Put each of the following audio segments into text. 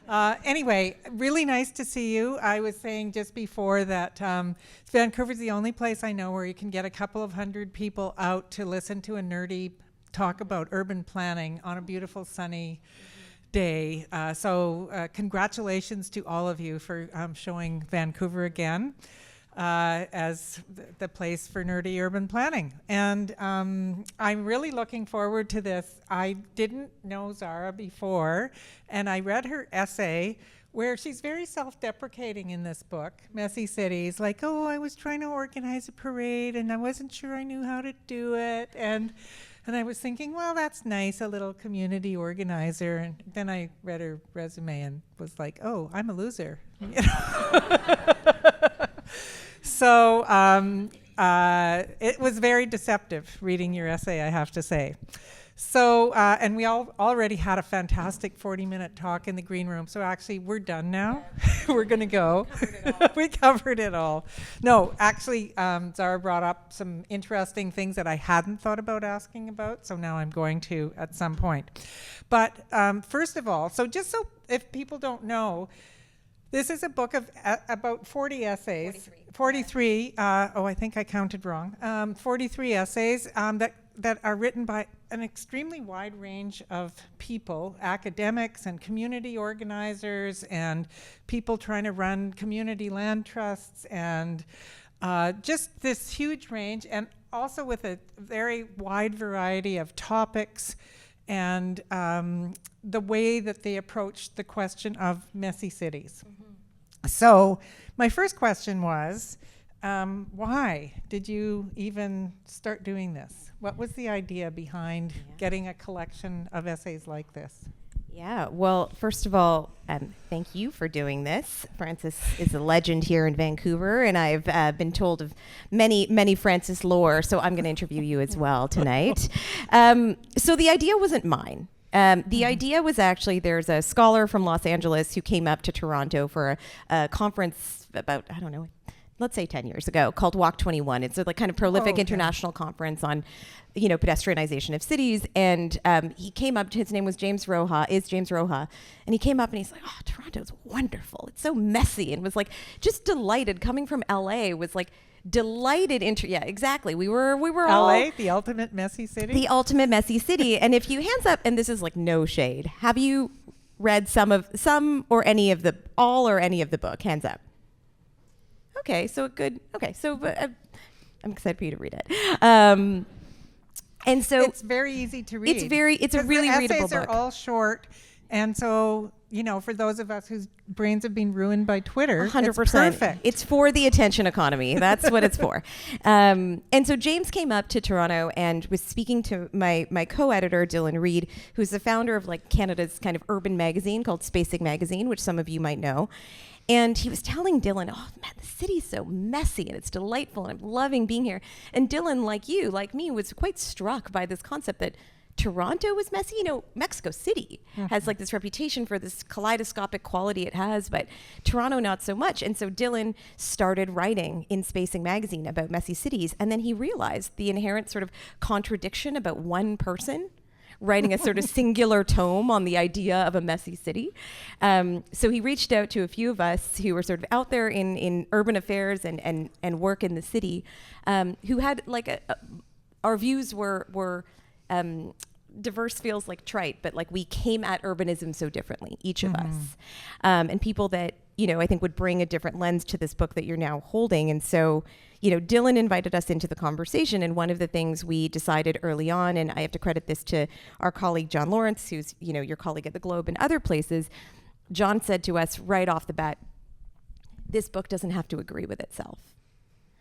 Anyway, really nice to see you. I was saying just before that Vancouver's the only place I know where you can get a couple of hundred people out to listen to a nerdy talk about urban planning on a beautiful sunny day. So congratulations to all of you for showing Vancouver again as the place for nerdy urban planning. And I'm really looking forward to this. I didn't know Zahra before, and I read her essay where she's very self-deprecating in this book, Messy Cities, like, oh, I was trying to organize a parade and I wasn't sure I knew how to do it. And I was thinking, well, that's nice, a little community organizer. And then I read her resume and was like, oh, I'm a loser. You know? So it was very deceptive reading your essay, I have to say. So, and we already had a fantastic 40-minute talk in the green room. So actually, we're done now. We're going to go. We covered it all. No, actually, Zahra brought up some interesting things that I hadn't thought about asking about. So now I'm going to at some point. But first of all, so just so if people don't know, this is a book of about 40 essays. 43. I think I counted wrong. 43 essays that are written by an extremely wide range of people, academics and community organizers and people trying to run community land trusts, and just this huge range, and also with a very wide variety of topics and the way that they approach the question of messy cities. So my first question was, why did you even start doing this? What was the idea behind getting a collection of essays like this? Yeah, well, first of all, thank you for doing this. Frances is a legend here in Vancouver, and I've been told of many Frances lore, so I'm going to interview you as well tonight. So the idea wasn't mine. The idea was actually, there's a scholar from Los Angeles who came up to Toronto for a conference about, I don't know, let's say 10 years ago, called Walk 21. It's a kind of prolific international conference on, pedestrianization of cities. And he came up, his name was James Roja, and he came up and he's like, oh, Toronto's wonderful. It's so messy, and was like, just delighted. Coming from LA was like, delighted exactly. We were all LA, the ultimate messy city. The ultimate messy city. And if you hands up, and this is like no shade, have you read some or any of the book? Hands up. Okay, so good. Okay, so I'm excited for you to read it. And so it's very easy to read. It's a really readable book. The essays are all short, and so for those of us whose brains have been ruined by Twitter, 100%. It's perfect. It's for the attention economy. That's what it's for. And so James came up to Toronto and was speaking to my co-editor, Dylan Reed, who's the founder of Canada's kind of urban magazine called Spacing Magazine, which some of you might know. And he was telling Dylan, oh man, the city's so messy and it's delightful and I'm loving being here. And Dylan, like you, like me, was quite struck by this concept that Toronto was messy. Mexico City has this reputation for this kaleidoscopic quality it has, but Toronto not so much. And so Dylan started writing in Spacing Magazine about messy cities. And then he realized the inherent sort of contradiction about one person writing a sort of singular tome on the idea of a messy city. So he reached out to a few of us who were sort of out there in urban affairs and work in the city, who had our views were diverse feels like trite, but we came at urbanism so differently, each of us. And people that, I think would bring a different lens to this book that you're now holding. And so, Dylan invited us into the conversation. And one of the things we decided early on, and I have to credit this to our colleague, John Lawrence, who's, your colleague at the Globe and other places. John said to us right off the bat, this book doesn't have to agree with itself.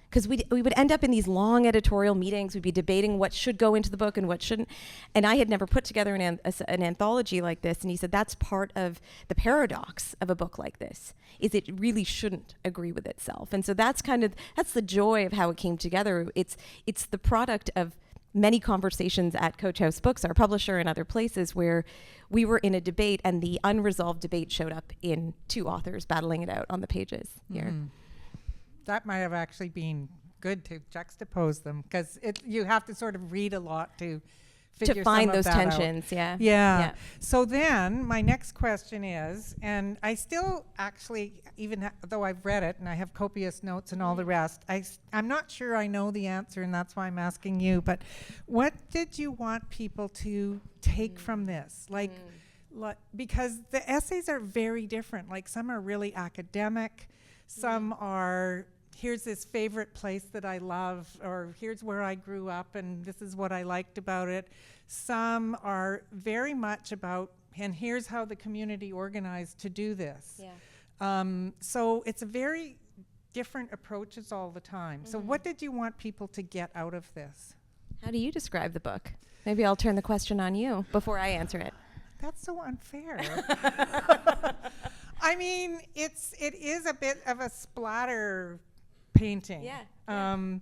Because we would end up in these long editorial meetings. We'd be debating what should go into the book and what shouldn't. And I had never put together an anthology like this. And he said, that's part of the paradox of a book like this, is it really shouldn't agree with itself. And so that's the joy of how it came together. It's the product of many conversations at Coach House Books, our publisher, and other places where we were in a debate and the unresolved debate showed up in two authors battling it out on the pages here. That might have actually been good to juxtapose them, because you have to sort of read a lot to figure to find some of those that out. tensions. Yeah. Yeah. So then my next question is, and I still actually, even though I've read it and I have copious notes and all the rest, I'm not sure I know the answer, and that's why I'm asking you, but what did you want people to take from this? Because the essays are very different. Like, some are really academic, some are, here's this favorite place that I love, or here's where I grew up and this is what I liked about it. Some are very much about, and here's how the community organized to do this. So it's a very different approaches all the time. So what did you want people to get out of this? How do you describe the book? Maybe I'll turn the question on you before I answer it. That's so unfair. I mean, it is a bit of a splatter painting. And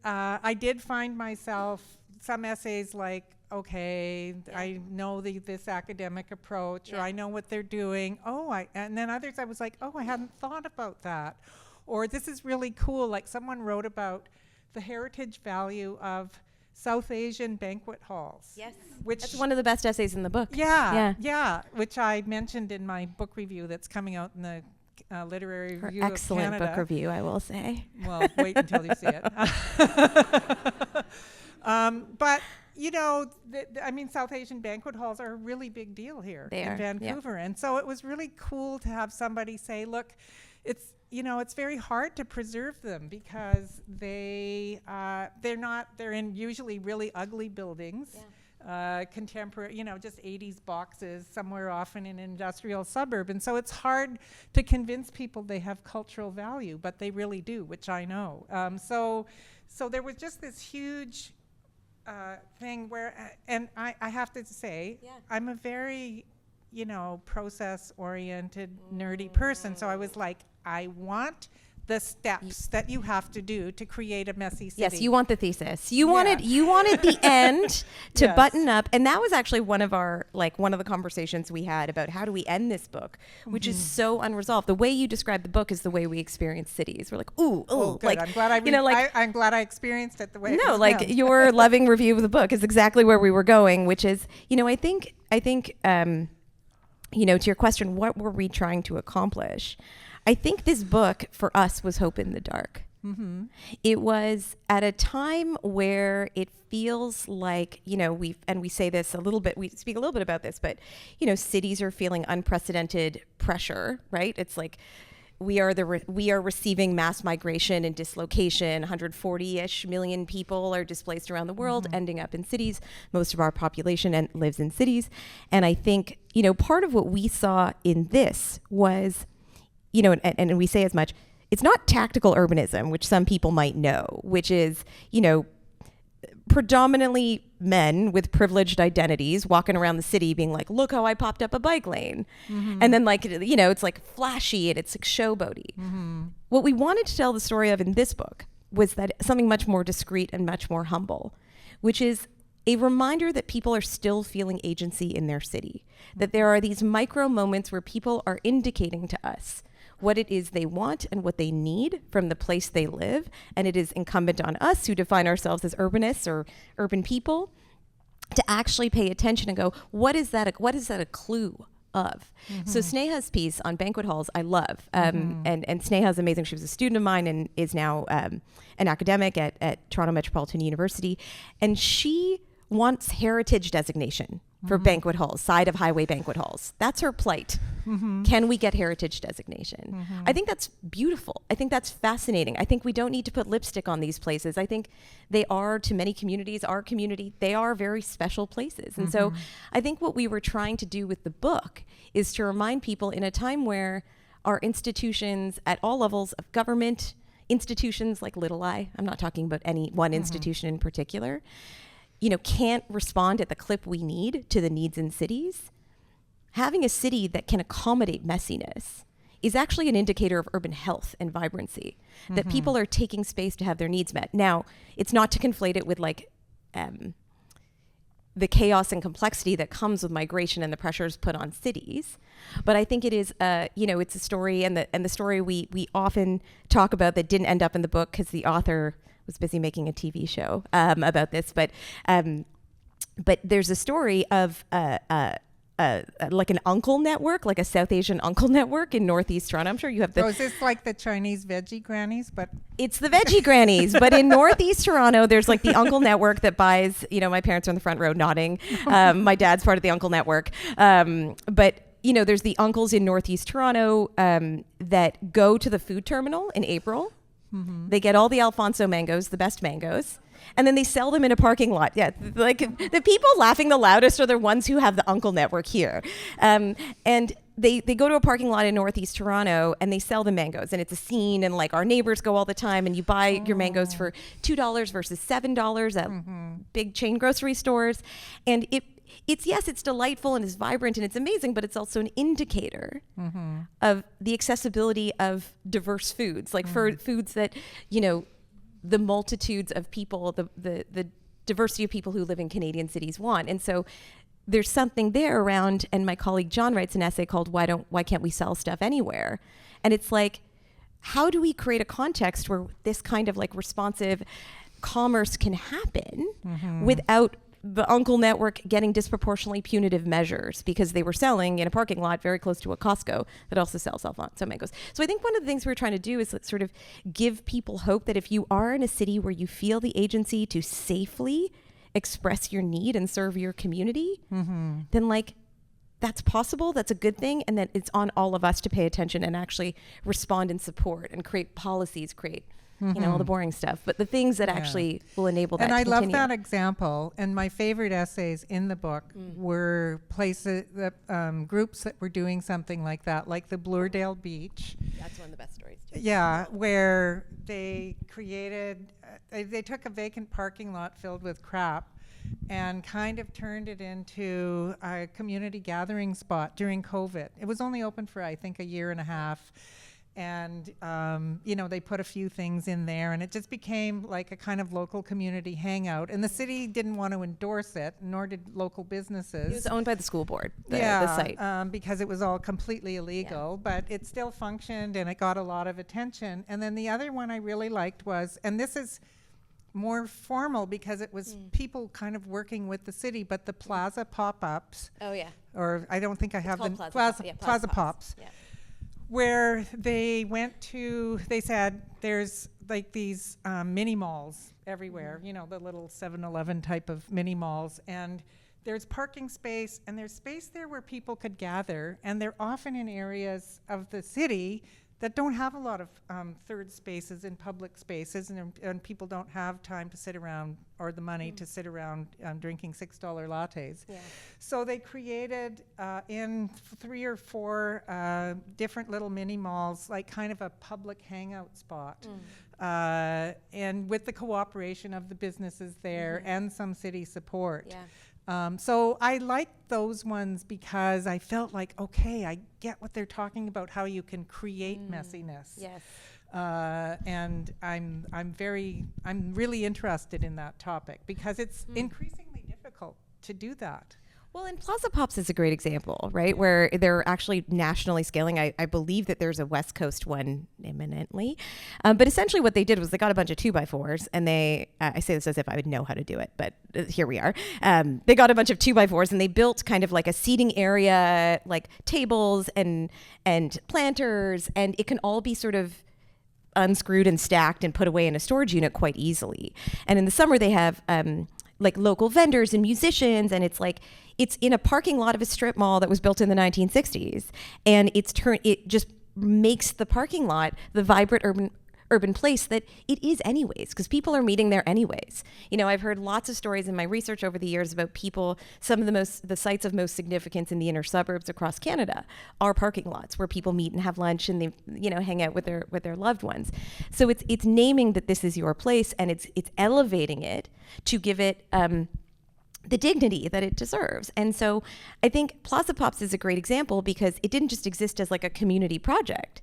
I did find myself some essays like, okay, I know this academic approach, or I know what they're doing. And then others I was like, I hadn't thought about that. Or this is really cool. Like, someone wrote about the heritage value of South Asian banquet halls. Yes. Which That's one of the best essays in the book. Yeah, which I mentioned in my book review that's coming out in the Literary Review of Canada. Excellent book review, I will say. Well, wait until you see it. But, you know, I mean, South Asian banquet halls are a really big deal here in Vancouver. And so it was really cool to have somebody say, look, it's very hard to preserve them because they're in usually really ugly buildings, contemporary, just 80s boxes somewhere off in an industrial suburb. And so it's hard to convince people they have cultural value, but they really do, which I know. So there was just this huge thing where, and I have to say, I'm a very, process-oriented, nerdy person. So I was like, I want the steps that you have to do to create a messy city. Yes, you want the thesis. You wanted the end to button up, and that was actually one of the conversations we had about how do we end this book, which is so unresolved. The way you describe the book is the way we experience cities. We're like, good. like, I'm glad I'm glad I experienced it the way. No, like your loving review of the book is exactly where we were going, which is, I think, to your question, what were we trying to accomplish? I think this book for us was hope in the dark. It was at a time where it feels like, we say this a little bit, we speak a little bit about this, but, cities are feeling unprecedented pressure, right? It's like we are receiving mass migration and dislocation. 140-ish million people are displaced around the world, ending up in cities. Most of our population lives in cities. And I think, part of what we saw in this was, and we say as much, it's not tactical urbanism, which some people might know, which is, predominantly men with privileged identities walking around the city being like, look how I popped up a bike lane. And then it's like flashy and it's like showboaty. What we wanted to tell the story of in this book was that something much more discreet and much more humble, which is a reminder that people are still feeling agency in their city, that there are these micro moments where people are indicating to us what it is they want and what they need from the place they live. And it is incumbent on us who define ourselves as urbanists or urban people to actually pay attention and go, what is that a clue of? So Sneha's piece on banquet halls, I love. And Sneha's amazing. She was a student of mine and is now an academic at Toronto Metropolitan University. And she wants heritage designation for banquet halls, side of highway banquet halls. That's her plight. Can we get heritage designation? I think that's beautiful. I think that's fascinating. I think we don't need to put lipstick on these places. I think they are, to many communities, our community, they are very special places. And so I think what we were trying to do with the book is to remind people in a time where our institutions at all levels of government, institutions like Little I, I'm not talking about any one institution in particular, can't respond at the clip we need to the needs in cities. Having a city that can accommodate messiness is actually an indicator of urban health and vibrancy, that people are taking space to have their needs met. Now, it's not to conflate it with the chaos and complexity that comes with migration and the pressures put on cities. But I think it is, it's a story, and the story we often talk about that didn't end up in the book because the author was busy making a TV show about this. But But there's a story of like an uncle network, like a South Asian uncle network in Northeast Toronto. I'm sure you have the... So is this like the Chinese veggie grannies? But it's the veggie grannies, but in Northeast Toronto, there's like the uncle network that buys, my parents are in the front row nodding. My dad's part of the uncle network. But there's the uncles in Northeast Toronto that go to the food terminal in April. Mm-hmm. They get all the Alfonso mangoes, the best mangoes. And then they sell them in a parking lot. Yeah, like the people laughing the loudest are the ones who have the uncle network here. And they go to a parking lot in Northeast Toronto and they sell the mangoes. And it's a scene, and like our neighbors go all the time, and you buy your mangoes for $2 versus $7 at big chain grocery stores. And it's delightful and it's vibrant and it's amazing, but it's also an indicator of the accessibility of diverse foods, like for foods that, the multitudes of people, the diversity of people who live in Canadian cities want. And so there's something there around, and my colleague John writes an essay called Why Can't We Sell Stuff Anywhere? And it's like, how do we create a context where this kind of like responsive commerce can happen without the uncle network getting disproportionately punitive measures because they were selling in a parking lot very close to a Costco that also sells Alfonso mangoes. So I think one of the things we're trying to do is sort of give people hope that if you are in a city where you feel the agency to safely express your need and serve your community, then like that's possible, that's a good thing, and that it's on all of us to pay attention and actually respond and support and create policies, all the boring stuff, but the things that actually will enable that and to I continue. love that example. And my favorite essays in the book were places, groups that were doing something like that, like the Bloordale Beach. That's one of the best stories too. Yeah, where they created, they took a vacant parking lot filled with crap and kind of turned it into a community gathering spot during COVID. It was only open for, I think, a year and a half. And, they put a few things in there, and it just became like a kind of local community hangout. And the city didn't want to endorse it, nor did local businesses. It was owned by the school board, the site. Because it was all completely illegal, but it still functioned and it got a lot of attention. And then the other one I really liked was, and this is more formal because it was people kind of working with the city, but the Plaza pop-ups. Oh, yeah. Or I don't think I have the Plaza Pops. Yeah. Where they said there's like these mini malls everywhere, the little 7-Eleven type of mini malls, and there's parking space and there's space there where people could gather, and they're often in areas of the city that don't have a lot of third spaces and public spaces, and people don't have time to sit around or the money to sit around drinking $6 lattes. Yeah. So they created in 3 or 4 different little mini malls, like kind of a public hangout spot. And with the cooperation of the businesses there and some city support. Yeah. So I liked those ones because I felt like, okay, I get what they're talking about, how you can create messiness. Yes. And I'm really interested in that topic because it's increasingly difficult to do that. Well, and Plaza Pops is a great example, right? Where they're actually nationally scaling. I believe that there's a West Coast one imminently. But essentially what they did was they got a bunch of 2x4s and I say this as if I would know how to do it, but here we are. They got a bunch of 2x4s and they built kind of like a seating area, like tables and planters, and it can all be sort of unscrewed and stacked and put away in a storage unit quite easily. And in the summer they have like local vendors and musicians, and it's in a parking lot of a strip mall that was built in the 1960s, and it just makes the parking lot the vibrant urban place that it is anyways, because people are meeting there anyways. I've heard lots of stories in my research over the years about people, some of the sites of most significance in the inner suburbs across Canada are parking lots where people meet and have lunch and they hang out with their loved ones. So it's naming that this is your place, and it's elevating it to give it the dignity that it deserves. And so I think Plaza Pops is a great example because it didn't just exist as like a community project.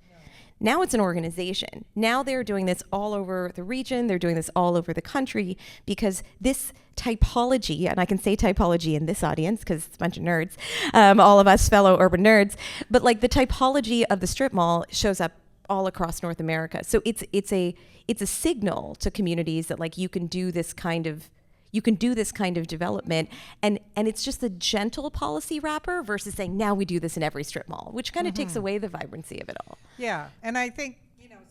Now it's an organization. Now they're doing this all over the region. They're doing this all over the country because this typology, and I can say typology in this audience because it's a bunch of nerds, all of us fellow urban nerds, but like the typology of the strip mall shows up all across North America. So it's a signal to communities that like you can do this kind of you can do this kind of development, and it's just a gentle policy wrapper versus saying now we do this in every strip mall, which kind of takes away the vibrancy of it all. Yeah, and I think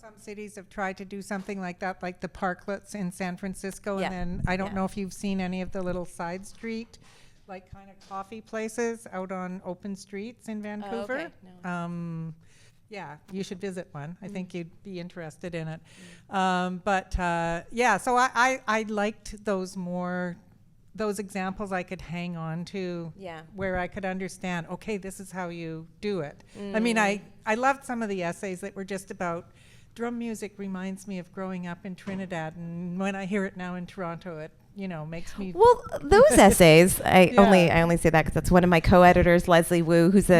some cities have tried to do something like that, like the parklets in San Francisco, and then I don't know if you've seen any of the little side street, like kind of coffee places out on open streets in Vancouver. Okay. No. Yeah, you should visit one. I think you'd be interested in it. So I liked those examples I could hang on to, where I could understand, okay, this is how you do it. I mean, I loved some of the essays that were just about drum music. Reminds me of growing up in Trinidad, and when I hear it now in Toronto, it makes me. Well, those essays, I only say that because that's one of my co-editors, Leslie Wu, who's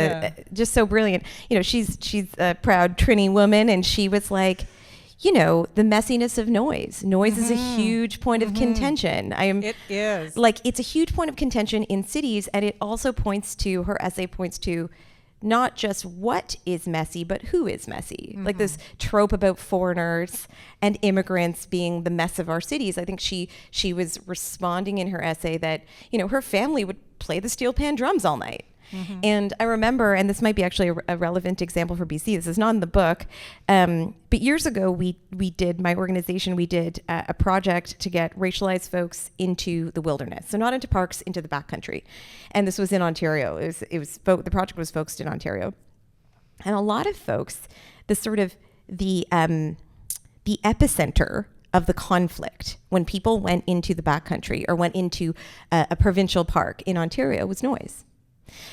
just so brilliant. She's a proud Trini woman, and she was like, the messiness of noise. Noise is a huge point of contention. It is. Like, it's a huge point of contention in cities, and it also her essay points to not just what is messy, but who is messy. Like this trope about foreigners and immigrants being the mess of our cities. I think she was responding in her essay that, her family would play the steel pan drums all night. And I remember, and this might be actually a relevant example for BC, this is not in the book, but years ago my organization did a project to get racialized folks into the wilderness. So not into parks, into the backcountry. And this was in Ontario. The project was focused in Ontario. And a lot of folks, the epicenter of the conflict when people went into the backcountry or went into a provincial park in Ontario was noise.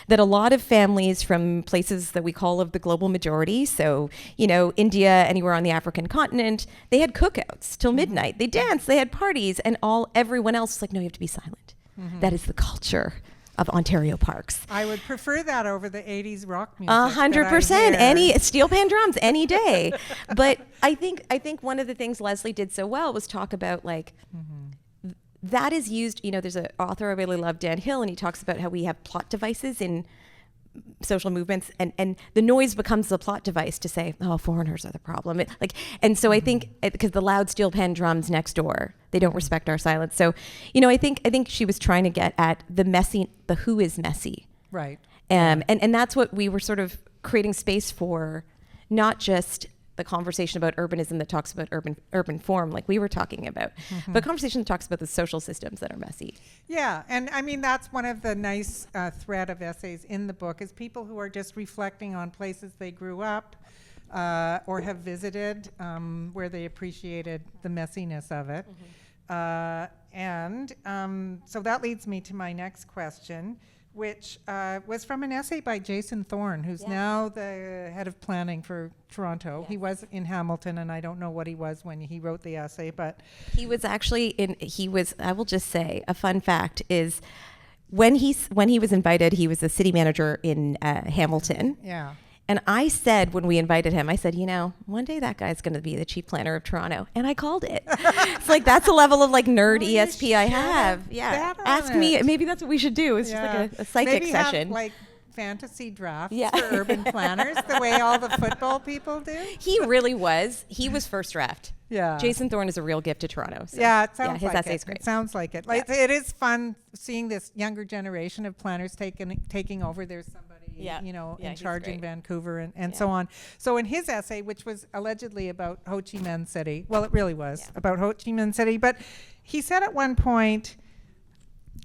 That a lot of families from places that we call of the global majority, so, India, anywhere on the African continent, they had cookouts till midnight. They danced, they had parties, and everyone else was like, no, you have to be silent. That is the culture of Ontario parks. I would prefer that over the 80s rock music. 100%. Any steel pan drums any day. But I think one of the things Leslie did so well was talk about that is used, there's an author I really love, Dan Hill, and he talks about how we have plot devices in social movements, and the noise becomes the plot device to say, oh, foreigners are the problem. And so I think, because the loud steel pan drums next door, they don't respect our silence. So, I think she was trying to get at the who is messy. Right. And that's what we were sort of creating space for, not just the conversation about urbanism that talks about urban form, like we were talking about, but conversation that talks about the social systems that are messy. Yeah, and I mean, that's one of the nice thread of essays in the book, is people who are just reflecting on places they grew up or have visited where they appreciated the messiness of it. So that leads me to my next question, which was from an essay by Jason Thorne, who's now the head of planning for Toronto. He was in Hamilton, and I don't know what he was when he wrote the essay, but he was actually I will just say, a fun fact is when he was invited, he was a city manager in Hamilton. Yeah. And I said, when we invited him, I said, one day that guy's going to be the chief planner of Toronto. And I called it. It's like, that's a level of nerd ESP I have. Yeah. Ask me. Maybe that's what we should do. It's just like a psychic session. Have, like, fantasy drafts for urban planners, the way all the football people do. He really was. He was first draft. Yeah. Jason Thorne is a real gift to Toronto. So it sounds his like essay's it. great. It sounds like it. Like, it is fun seeing this younger generation of planners taking over. There's somebody in charge in Vancouver and so on. So in his essay, which was allegedly about Ho Chi Minh City, well, it really was about Ho Chi Minh City, but he said at one point,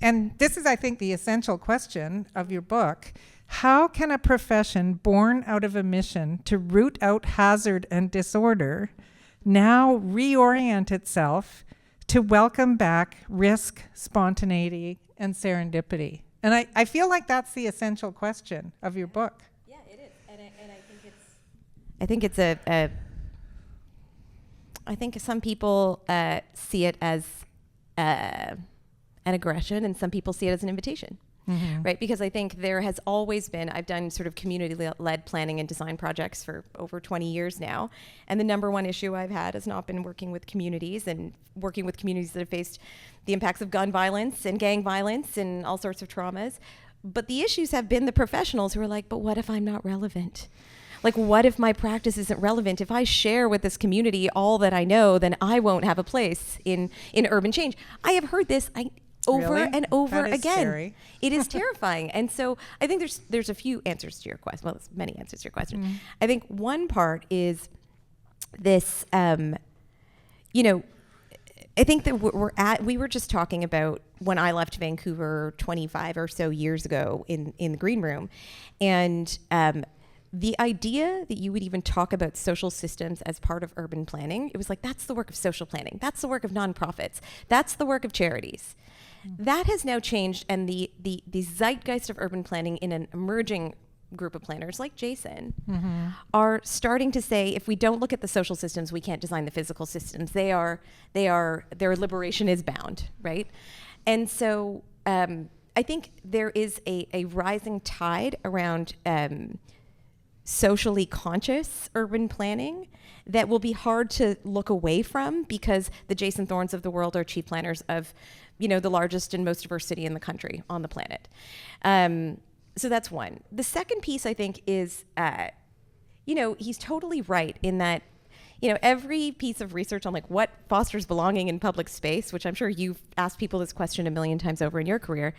and this is, I think, the essential question of your book, how can a profession born out of a mission to root out hazard and disorder now reorient itself to welcome back risk, spontaneity, and serendipity? And I feel like that's the essential question of your book. Yeah, it is. And I think it's I think some people see it as an aggression, and some people see it as an invitation. Right? Because I think there has always been, I've done sort of community-led planning and design projects for over 20 years now. And the number one issue I've had has not been working with communities that have faced the impacts of gun violence and gang violence and all sorts of traumas. But the issues have been the professionals who are like, but what if I'm not relevant? Like, what if my practice isn't relevant? If I share with this community all that I know, then I won't have a place in urban change. I have heard this. over Really? and over That is again. scary. It is terrifying. And so I think there's a few answers to your question. Well, there's many answers to your question. I think one part is this, you know, I think that we were just talking about when I left Vancouver 25 or so years ago in the green room. And the idea that you would even talk about social systems as part of urban planning, it was like, that's the work of social planning. That's the work of nonprofits. That's the work of charities. That has now changed. And the zeitgeist of urban planning in an emerging group of planners like Jason are starting to say, if we don't look at the social systems, we can't design the physical systems. Their liberation is bound, right? And so I think there is a rising tide around socially conscious urban planning that will be hard to look away from, because the Jason Thorns of the world are chief planners of, you know, the largest and most diverse city in the country, on the planet. So that's one. The second piece, I think, is, you know, he's totally right in that, you know, every piece of research on like what fosters belonging in public space, which I'm sure you've asked people this question a million times over in your career,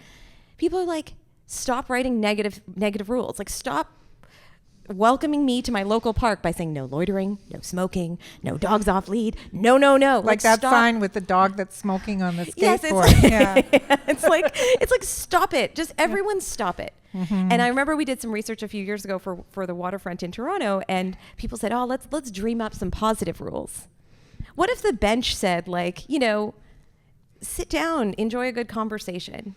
people are like, stop writing negative rules. Like, stop welcoming me to my local park by saying no loitering, no smoking, no dogs off lead, no. Like that stop. sign with the dog that's smoking on the Yes, skateboard. Yeah. it's like stop it. Just everyone stop it. And I remember we did some research a few years ago for the waterfront in Toronto, and people said, oh, let's dream up some positive rules. What if the bench said, like, you know, sit down, enjoy a good conversation.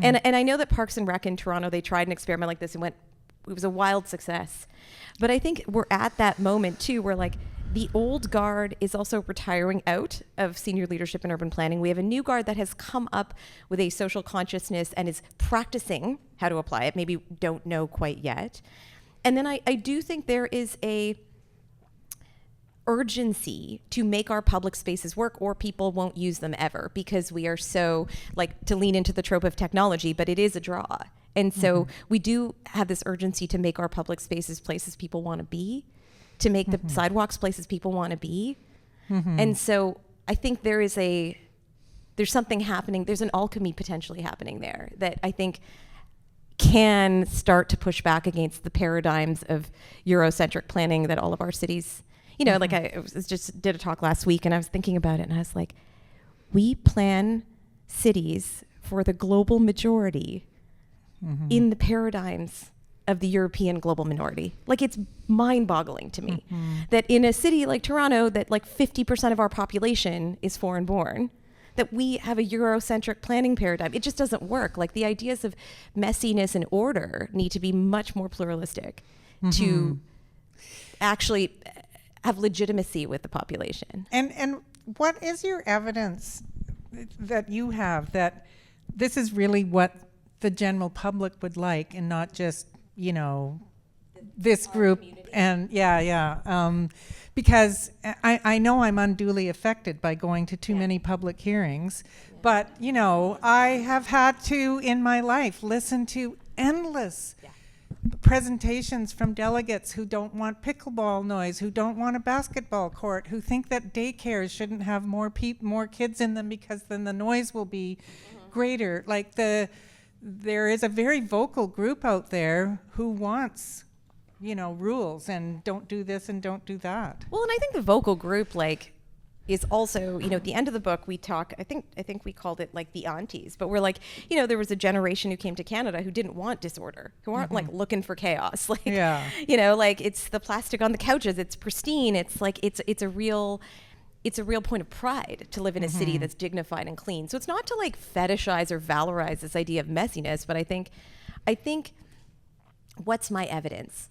And I know that Parks and Rec in Toronto, they tried an experiment like this and it was a wild success. But I think we're at that moment too, where like the old guard is also retiring out of senior leadership in urban planning. We have a new guard that has come up with a social consciousness and is practicing how to apply it. Maybe don't know quite yet. And then I do think there is a urgency to make our public spaces work, or people won't use them ever, because we are so, like, to lean into the trope of technology, but it is a draw. And so we do have this urgency to make our public spaces places people want to be, to make the sidewalks places people want to be. And so I think there's something happening. There's an alchemy potentially happening there that I think can start to push back against the paradigms of Eurocentric planning that all of our cities, you know, like I just did a talk last week and I was thinking about it and I was like, we plan cities for the global majority in the paradigms of the European global minority. Like, it's mind-boggling to me that in a city like Toronto, that like 50% of our population is foreign-born, that we have a Eurocentric planning paradigm. It just doesn't work. Like, the ideas of messiness and order need to be much more pluralistic to actually have legitimacy with the population. And what is your evidence that you have that this is really what the general public would like, and not just, you know, this group? And because I know I'm unduly affected by going to too many public hearings, but, you know, I have had to in my life listen to endless presentations from delegates who don't want pickleball noise, who don't want a basketball court, who think that daycares shouldn't have more kids in them because then the noise will be greater. Like, there is a very vocal group out there who wants, you know, rules and don't do this and don't do that. Well, and I think the vocal group, like, is also, you know, at the end of the book we talk, I think we called it like the aunties, but we're like, you know, there was a generation who came to Canada who didn't want disorder, who aren't like looking for chaos. Like, you know, like, it's the plastic on the couches, it's pristine, it's like, it's a real point of pride to live in a city that's dignified and clean. So it's not to like fetishize or valorize this idea of messiness, but I think what's my evidence?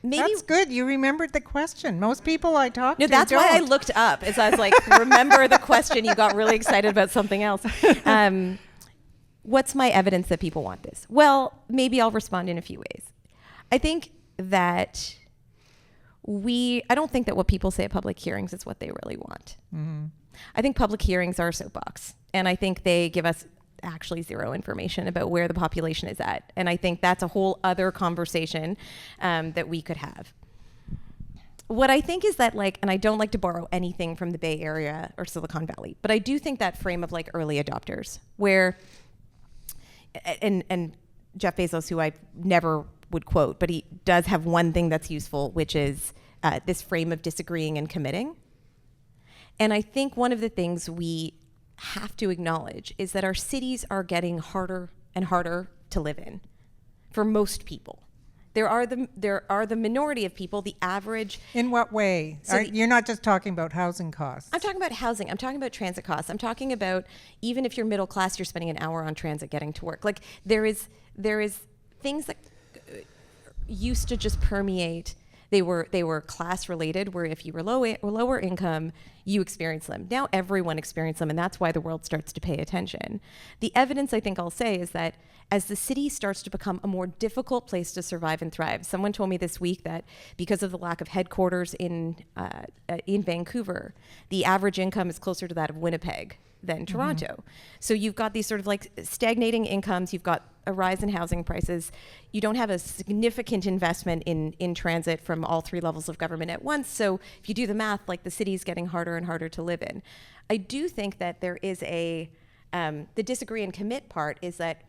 Maybe that's good. You remembered the question. Most people I talk to that's don't. why I looked up. As I was like, remember the question. You got really excited about something else. What's my evidence that people want this? Well, maybe I'll respond in a few ways. I think that I don't think that what people say at public hearings is what they really want. I think public hearings are a soapbox, and I think they give us actually zero information about where the population is at. And I think that's a whole other conversation that we could have. what I think is that, like, and I don't like to borrow anything from the Bay Area or Silicon Valley, but I do think that frame of like early adopters where, and Jeff Bezos, who I never would quote, but he does have one thing that's useful, which is this frame of disagreeing and committing. And I think one of the things we have to acknowledge is that our cities are getting harder and harder to live in for most people. There are the minority of people, the average. In what way? So You're not just talking about housing costs. I'm talking about housing. I'm talking about transit costs. I'm talking about even if you're middle class, you're spending an hour on transit getting to work. Like there is things that used to just permeate. They were class related, where if you were lower income, you experience them. Now everyone experiences them, and that's why the world starts to pay attention. The evidence, I think I'll say, is that as the city starts to become a more difficult place to survive and thrive. Someone told me this week that because of the lack of headquarters in Vancouver, the average income is closer to that of Winnipeg than Toronto. So you've got these sort of like stagnating incomes, you've got a rise in housing prices, you don't have a significant investment in transit from all three levels of government at once. So if you do the math, like the city's getting harder and harder to live in. I do think that there is the disagree and commit part is that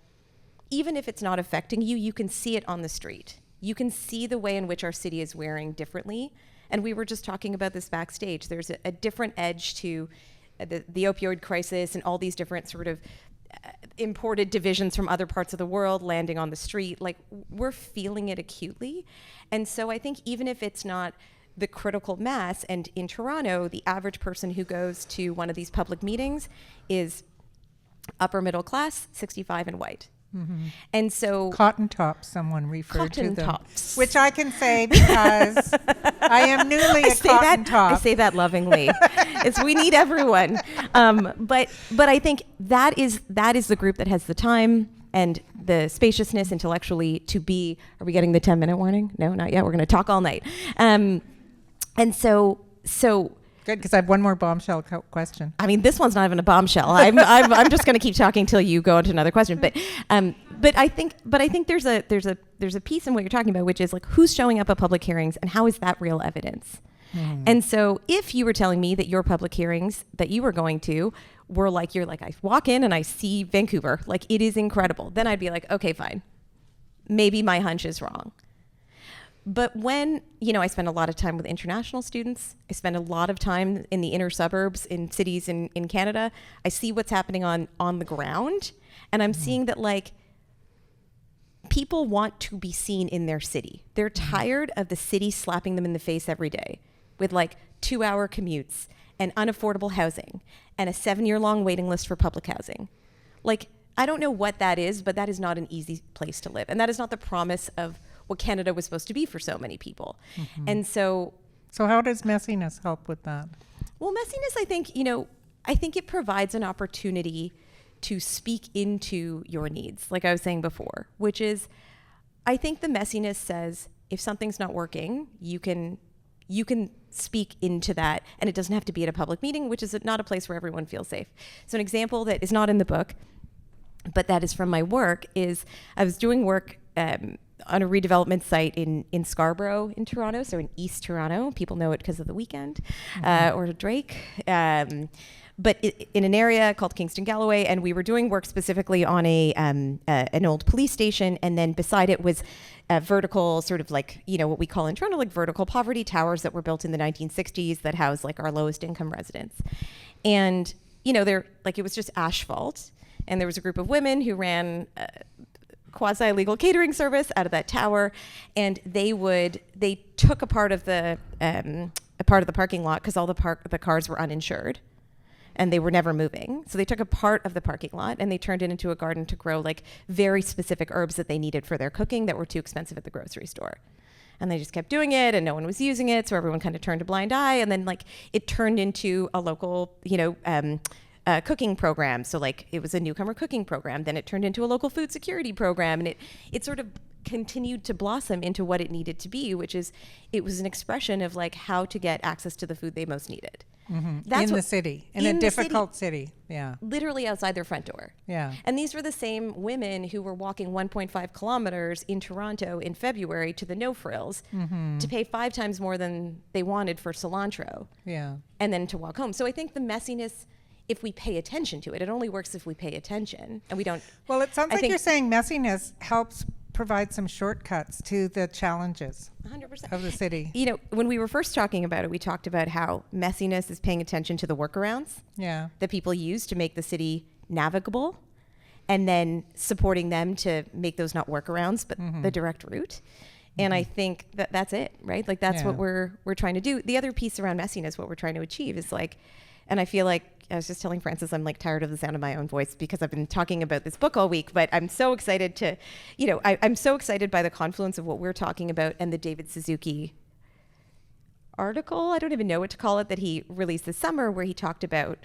even if it's not affecting you, you can see it on the street. You can see the way in which our city is wearing differently. And we were just talking about this backstage. There's a different edge to the opioid crisis and all these different sort of imported divisions from other parts of the world landing on the street. Like, we're feeling it acutely. And so I think even if it's not the critical mass, and in Toronto, the average person who goes to one of these public meetings is upper middle class, 65 and white. And so Cotton tops, someone referred to them. Cotton tops. Which I can say because I am newly a cotton top. I say that lovingly. We need everyone. But I think that is the group that has the time and the spaciousness intellectually to be. Are we getting the 10-minute warning? No, not yet. We're going to talk all night. And so. Good, because I have one more bombshell question. I mean, this one's not even a bombshell. I'm just going to keep talking till you go on to another question. But I think there's a piece in what you're talking about, which is like who's showing up at public hearings and how is that real evidence? And so if you were telling me that your public hearings that you were going to were like, you're like, I walk in and I see Vancouver, like it is incredible, then I'd be like, okay, fine. Maybe my hunch is wrong. But when, I spend a lot of time with international students, I spend a lot of time in the inner suburbs in cities in Canada, I see what's happening on the ground, and I'm seeing that like people want to be seen in their city. They're tired of the city slapping them in the face every day with like 2-hour commutes and unaffordable housing and a 7-year-long waiting list for public housing. Like, I don't know what that is, but that is not an easy place to live. And that is not the promise of what Canada was supposed to be for so many people. And so how does messiness help with that? Well, messiness, I think it provides an opportunity to speak into your needs, like I was saying before, which is, I think the messiness says, if something's not working, you can speak into that, and it doesn't have to be at a public meeting, which is not a place where everyone feels safe. So an example that is not in the book, but that is from my work, is I was doing work on a redevelopment site in Scarborough in Toronto, so in East Toronto. People know it because of The Weeknd or Drake. But in an area called Kingston Galloway, and we were doing work specifically on an old police station, and then beside it was vertical, sort of like, what we call in Toronto, like vertical poverty towers that were built in the 1960s that house like our lowest income residents. And, they're like, it was just asphalt. And there was a group of women who ran quasi-legal catering service out of that tower, and they took a part of the parking lot because all the cars were uninsured, and they were never moving. So they took a part of the parking lot and they turned it into a garden to grow like very specific herbs that they needed for their cooking that were too expensive at the grocery store. And they just kept doing it, and no one was using it, so everyone kind of turned a blind eye, and then like it turned into a local, cooking program. So like it was a newcomer cooking program, then it turned into a local food security program, and it sort of continued to blossom into what it needed to be, which is it was an expression of like how to get access to the food they most needed. In the city, in a difficult city. Yeah. Literally outside their front door. Yeah. And these were the same women who were walking 1.5 kilometers in Toronto in February to the No Frills to pay 5 times more than they wanted for cilantro. Yeah. And then to walk home. So I think the messiness, if we pay attention to it, it only works if we pay attention and we don't. Well, it sounds like you're saying messiness helps provide some shortcuts to the challenges 100% of the city. You know, when we were first talking about it, we talked about how messiness is paying attention to the workarounds that people use to make the city navigable, and then supporting them to make those not workarounds, but the direct route. And I think that that's it, right? Like that's what we're trying to do. The other piece around messiness, what we're trying to achieve is like, and I feel like I was just telling Frances, I'm like tired of the sound of my own voice because I've been talking about this book all week, but I'm so excited to, you know, I'm so excited by the confluence of what we're talking about and the David Suzuki article, I don't even know what to call it, that he released this summer, where he talked about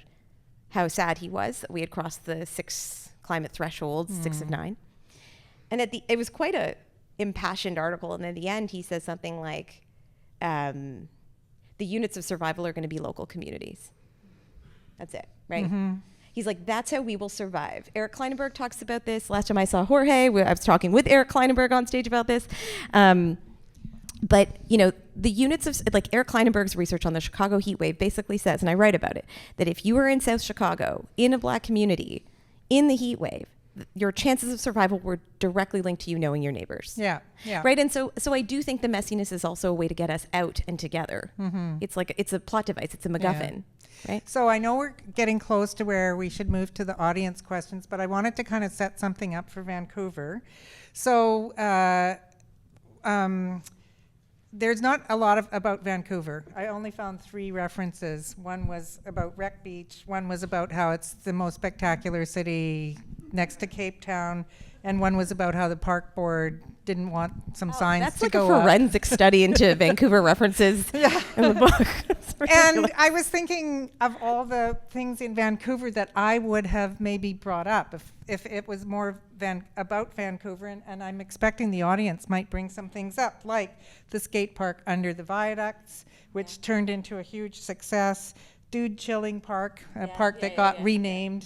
how sad he was that we had crossed the 6 climate thresholds, 6 of 9. And it was quite a impassioned article. And at the end, he says something like, the units of survival are going to be local communities. That's it, right? He's like, that's how we will survive. Eric Kleinenberg talks about this. Last time I saw Jorge, I was talking with Eric Kleinenberg on stage about this. But, you know, the units of, like Eric Kleinenberg's research on the Chicago heat wave basically says, and I write about it, that if you are in South Chicago, in a Black community, in the heat wave, your chances of survival were directly linked to you knowing your neighbors. Yeah. Right. And so I do think the messiness is also a way to get us out and together. It's like, it's a plot device. It's a MacGuffin. Right. So I know we're getting close to where we should move to the audience questions, but I wanted to kind of set something up for Vancouver. So there's not a lot about Vancouver. I only found 3 references. One was about Wreck Beach. One was about how it's the most spectacular city next to Cape Town. And one was about how the park board didn't want some signs that's to like go a up. forensic study into Vancouver references in the book. And I was thinking of all the things in Vancouver that I would have maybe brought up if it was more about Vancouver, and I'm expecting the audience might bring some things up, like the skate park under the viaducts, which turned into a huge success, Dude Chilling Park, a park that got renamed,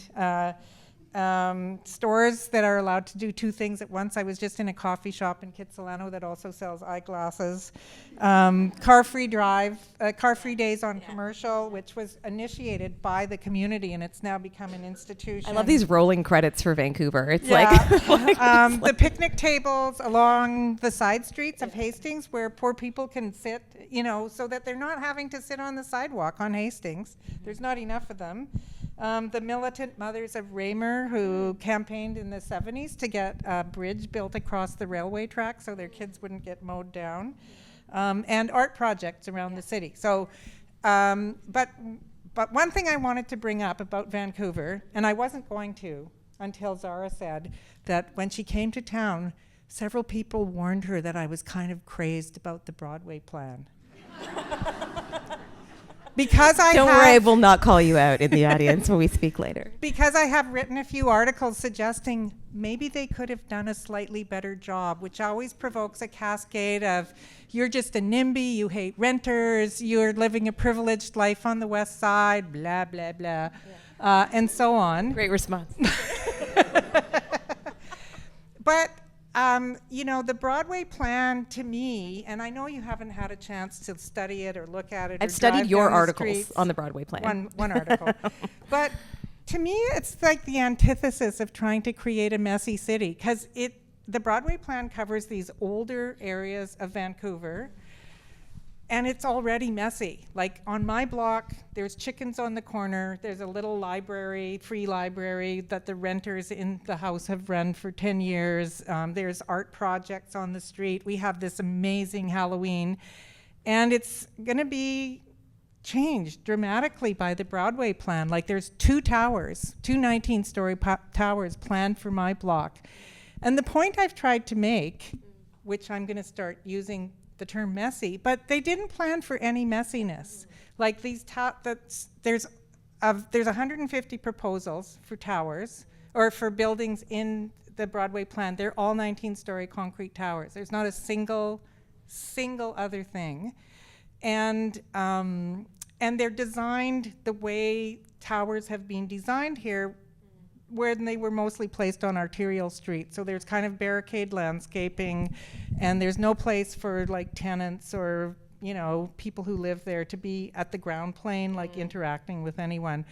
stores that are allowed to do 2 things at once. I was just in a coffee shop in Kitsilano that also sells eyeglasses. Car-free days on Commercial, which was initiated by the community, and it's now become an institution. I love these rolling credits for Vancouver. It's the picnic tables along the side streets of Hastings where poor people can sit, you know, so that they're not having to sit on the sidewalk on Hastings. There's not enough of them. The militant mothers of Raymer who campaigned in the 70s to get a bridge built across the railway track so their kids wouldn't get mowed down, and art projects around the city. So, but one thing I wanted to bring up about Vancouver, and I wasn't going to until Zahra said that when she came to town, several people warned her that I was kind of crazed about the Broadway plan. Because Don't worry, I will not call you out in the audience when we speak later. Because I have written a few articles suggesting maybe they could have done a slightly better job, which always provokes a cascade of, you're just a NIMBY, you hate renters, you're living a privileged life on the West Side, blah, blah, blah, and so on. Great response. But you know, the Broadway plan to me, and I know you haven't had a chance to study it or look at it. I've studied your articles on the Broadway plan. One article. But to me, it's like the antithesis of trying to create a messy city, because the Broadway plan covers these older areas of Vancouver, and it's already messy. Like on my block, there's chickens on the corner. There's a little library, free library that the renters in the house have run for 10 years. There's art projects on the street. We have this amazing Halloween. And it's gonna be changed dramatically by the Broadway plan. Like there's 2 towers, 2 19-story towers planned for my block. And the point I've tried to make, which I'm gonna start using the term messy, but they didn't plan for any messiness. Like these there's 150 proposals for towers, or for buildings in the Broadway plan, they're all 19-story concrete towers. There's not a single other thing. And they're designed the way towers have been designed here, when they were mostly placed on arterial streets. So there's kind of barricade landscaping, and there's no place for like tenants or, you know, people who live there to be at the ground plane, like interacting with anyone.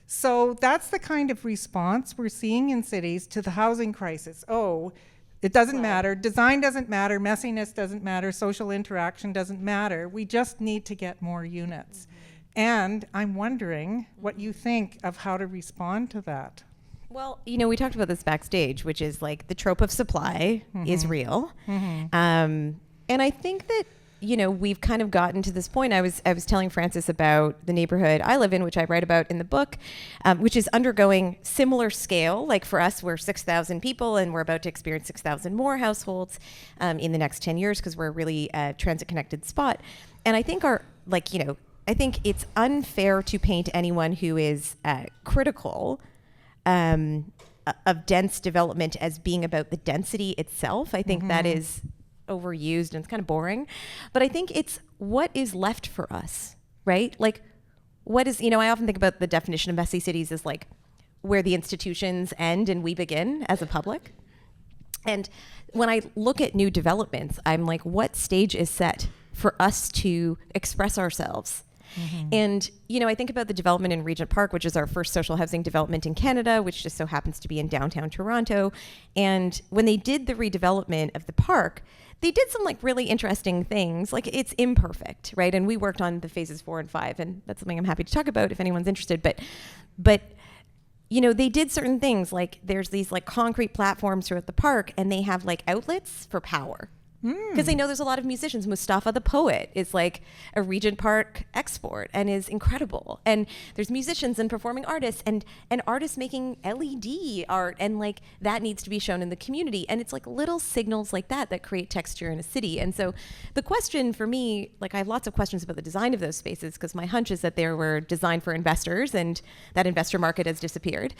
So that's the kind of response we're seeing in cities to the housing crisis. Oh, it doesn't matter. Design doesn't matter. Messiness doesn't matter. Social interaction doesn't matter. We just need to get more units. And I'm wondering what you think of how to respond to that. Well, you know, we talked about this backstage, which is like the trope of supply is real. And I think that, you know, we've kind of gotten to this point. I was telling Frances about the neighborhood I live in, which I write about in the book, which is undergoing similar scale. Like for us, we're 6,000 people, and we're about to experience 6,000 more households in the next 10 years because we're a really transit-connected spot. And I think I think it's unfair to paint anyone who is critical of dense development as being about the density itself. I think that is overused and it's kind of boring. But I think it's what is left for us, right? Like, what is, you know, I often think about the definition of messy cities as like where the institutions end and we begin as a public. And when I look at new developments, I'm like, what stage is set for us to express ourselves? And, you know, I think about the development in Regent Park, which is our first social housing development in Canada, which just so happens to be in downtown Toronto. And when they did the redevelopment of the park, they did some like really interesting things. Like it's imperfect, right? And we worked on the phases 4 and 5, and that's something I'm happy to talk about if anyone's interested. But you know, they did certain things, like there's these like concrete platforms throughout the park, and they have like outlets for power. Because they know there's a lot of musicians. Mustafa the poet is like a Regent Park export and is incredible. And there's musicians and performing artists and artists making LED art, and like that needs to be shown in the community. And it's like little signals like that create texture in a city. And so the question for me, like I have lots of questions about the design of those spaces, because my hunch is that they were designed for investors and that investor market has disappeared.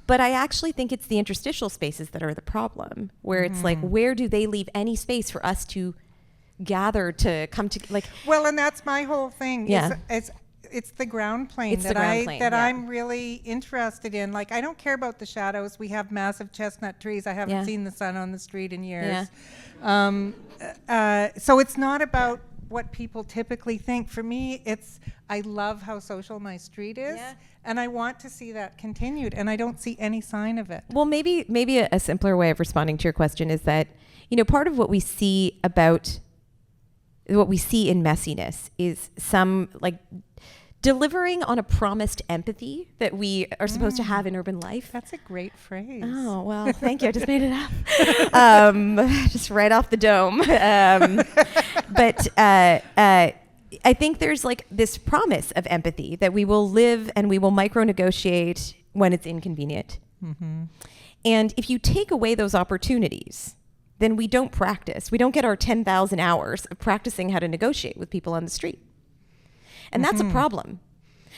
But I actually think it's the interstitial spaces that are the problem, where it's like, where do they leave any space for us to gather, to come to, like... Well, and that's my whole thing. Yeah. It's the ground plane It's the ground plane, yeah. I'm really interested in. Like, I don't care about the shadows. We have massive chestnut trees. I haven't seen the sun on the street in years. So it's not about what people typically think. For me, I love how social my street is. Yeah. And I want to see that continued, and I don't see any sign of it. Well, maybe a simpler way of responding to your question is that, you know, part of what we see in messiness is some like delivering on a promised empathy that we are supposed to have in urban life. That's a great phrase. Oh, well, thank you. I just made it up. Just right off the dome. But I think there's like this promise of empathy that we will live and we will micro-negotiate when it's inconvenient. And if you take away those opportunities, then we don't practice. We don't get our 10,000 hours of practicing how to negotiate with people on the street. And that's a problem.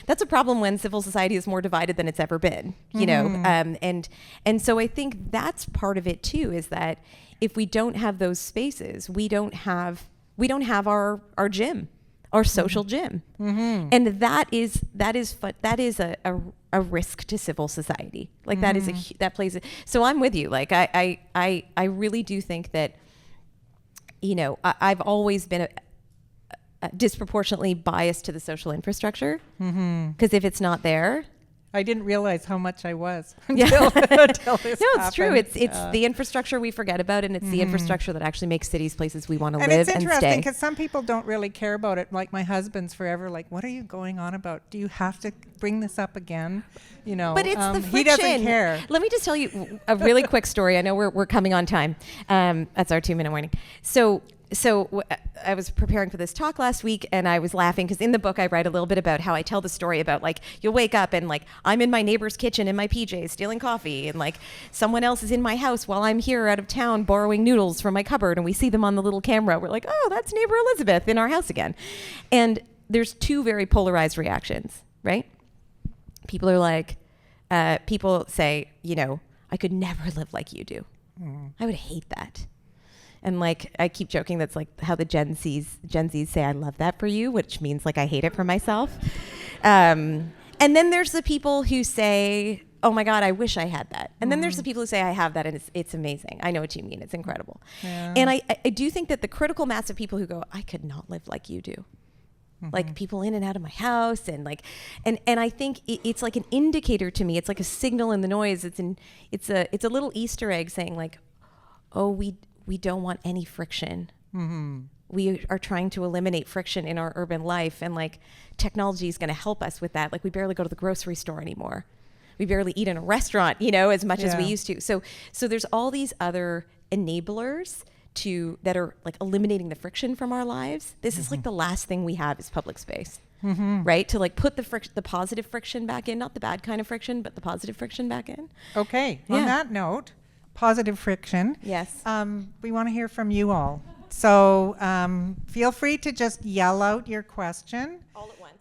That's a problem when civil society is more divided than it's ever been, you know? And so I think that's part of it too, is that if we don't have those spaces, we don't have our gym, our social gym. And that is a risk to civil society. Like that plays it. So I'm with you. Like I really do think that, you know, I've always been disproportionately biased to the social infrastructure, because if it's not there, I didn't realize how much I was until this No, it's true. It's the infrastructure we forget about, and it's the infrastructure that actually makes cities places we want to live and stay. And it's interesting because some people don't really care about it. Like my husband's forever like, what are you going on about? Do you have to bring this up again? You know, but it's the friction. He doesn't care. Let me just tell you a really quick story. I know we're coming on time. That's our 2-minute warning. So I was preparing for this talk last week, and I was laughing because in the book I write a little bit about how I tell the story about like you'll wake up and like I'm in my neighbor's kitchen in my PJs stealing coffee, and like someone else is in my house while I'm here out of town borrowing noodles from my cupboard, and we see them on the little camera. We're like, oh, that's neighbor Elizabeth in our house again. And there's two very polarized reactions, right? People are like, people say, you know, I could never live like you do. I would hate that. And like, I keep joking, that's like how the Gen Zs say, I love that for you, which means like I hate it for myself. And then there's the people who say, oh my God, I wish I had that. And then there's the people who say I have that and it's amazing. I know what you mean. It's incredible. Yeah. And I do think that the critical mass of people who go, I could not live like you do. Like people in and out of my house and like, and I think it's like an indicator to me. It's like a signal in the noise. It's a little Easter egg saying like, oh, we don't want any friction. We are trying to eliminate friction in our urban life, and like technology is going to help us with that. Like we barely go to the grocery store anymore. We barely eat in a restaurant, you know, as much as we used to. So there's all these other enablers that are like eliminating the friction from our lives. This is like the last thing we have is public space, right? To like put the positive friction back in, not the bad kind of friction, but the positive friction back in. Okay. On that note, positive friction. Yes. We want to hear from you all. So feel free to just yell out your question. All at once.